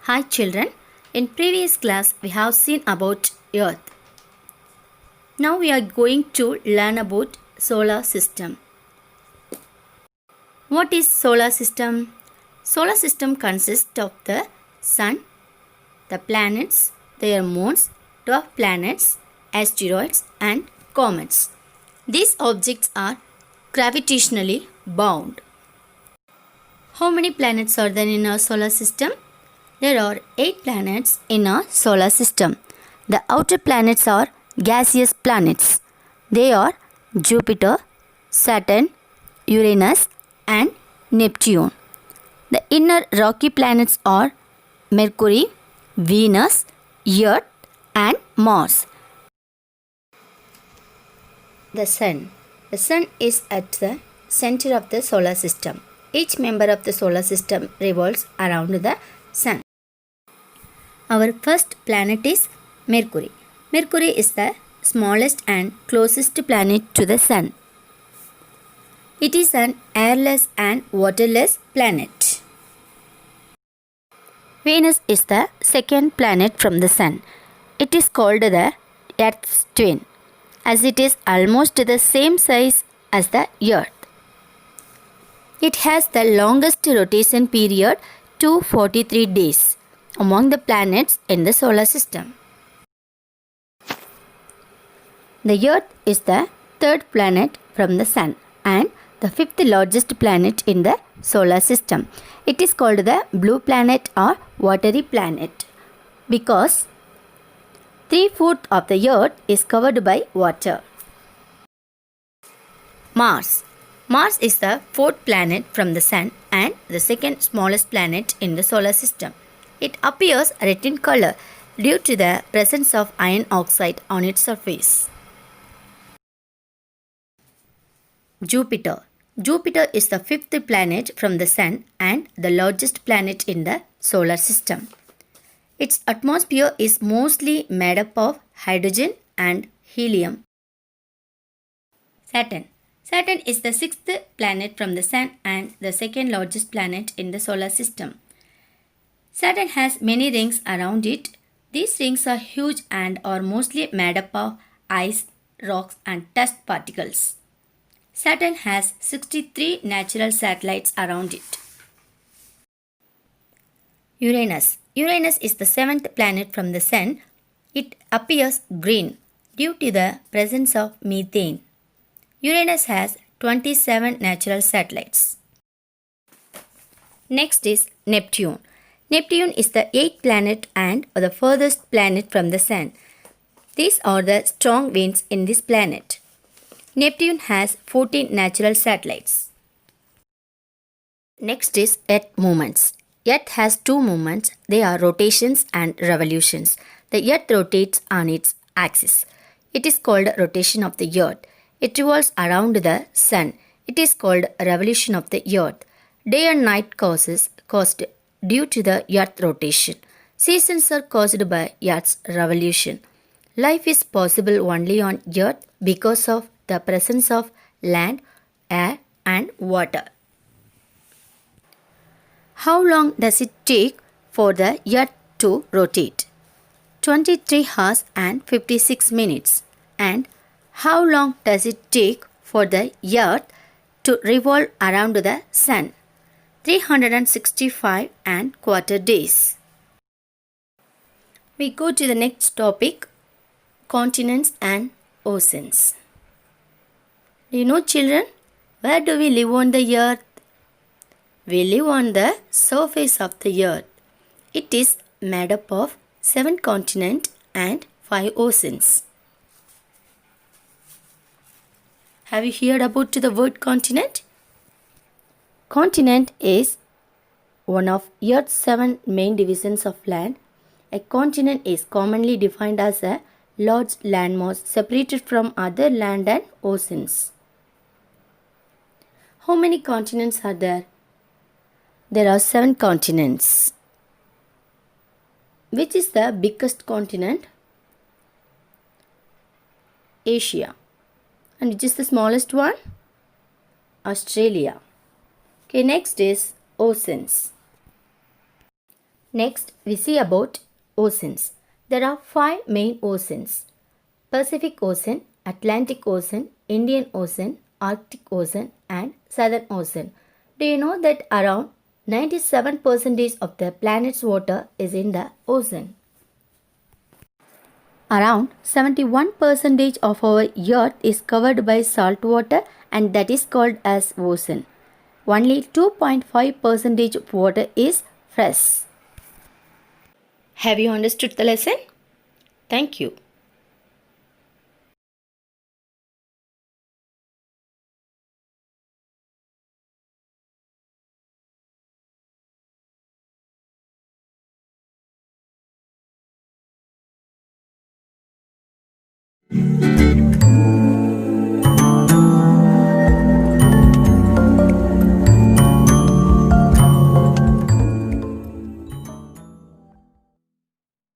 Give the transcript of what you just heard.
Hi children, in previous class we have seen about Earth. Now we are going to learn about solar system. What is solar system? Solar system consists of the sun, the planets, their moons, dwarf planets, asteroids and comets. These objects are gravitationally bound. How many planets are there in our solar system? There are 8 planets in our solar system. The outer planets are gaseous planets. They are Jupiter, Saturn, Uranus and Neptune. The inner rocky planets are Mercury, Venus, Earth and Mars. The Sun. The Sun is at the center of the solar system. Each member of the solar system revolves around the Sun. Our first planet is Mercury. Mercury is the smallest and closest planet to the Sun. It is an airless and waterless planet. Venus is the second planet from the Sun. It is called the Earth's twin, as it is almost the same size as the Earth. It has the longest rotation period, 243 days, among the planets in the solar system. The Earth is the third planet from the Sun and the fifth largest planet in the solar system. It is called the blue planet or watery planet because 3/4 of the Earth is covered by water. Mars. Mars is the fourth planet from the Sun and the second smallest planet in the solar system. It appears red in color due to the presence of iron oxide on its surface. Jupiter. Jupiter is the fifth planet from the Sun and the largest planet in the solar system. Its atmosphere is mostly made up of hydrogen and helium. Saturn. Saturn is the sixth planet from the Sun and the second largest planet in the solar system. Saturn has many rings around it. These rings are huge and are mostly made up of ice, rocks and dust particles. Saturn has 63 natural satellites around it. Uranus. Uranus is the seventh planet from the Sun. It appears green due to the presence of methane. Uranus has 27 natural satellites. Next is Neptune. Neptune is the eighth planet and the furthest planet from the Sun. These are the strong winds in this planet. Neptune has 14 natural satellites. Next is Earth movements. Earth has two movements. They are rotations and revolutions. The Earth rotates on its axis. It is called rotation of the Earth. It revolves around the Sun. It is called revolution of the Earth. Day and night caused due to the Earth rotation. Seasons are caused by Earth's revolution. Life is possible only on Earth because of the presence of land, air and water. How long does it take for the Earth to rotate? 23 hours and 56 minutes. And how long does it take for the Earth to revolve around the Sun? 365 and quarter days. We go to the next topic, continents and oceans. Do you know children, where do we live on the Earth? We live on the surface of the Earth. It is made up of 7 continents and 5 oceans. Have you heard about the word continent? Continent is one of Earth's 7 main divisions of land. A continent is commonly defined as a large landmass separated from other land and oceans. How many continents are there? There are 7 continents. Which is the biggest continent? Asia. And which is the smallest one? Australia. Okay, next is oceans. Next, we see about oceans. There are 5 main oceans: Pacific Ocean, Atlantic Ocean, Indian Ocean, Arctic Ocean, and Southern Ocean. Do you know that around 97% of the planet's water is in the ocean? Around 71% of our earth is covered by salt water, and that is called as ocean. Only 2.5% of water is fresh. Have you understood the lesson? Thank you.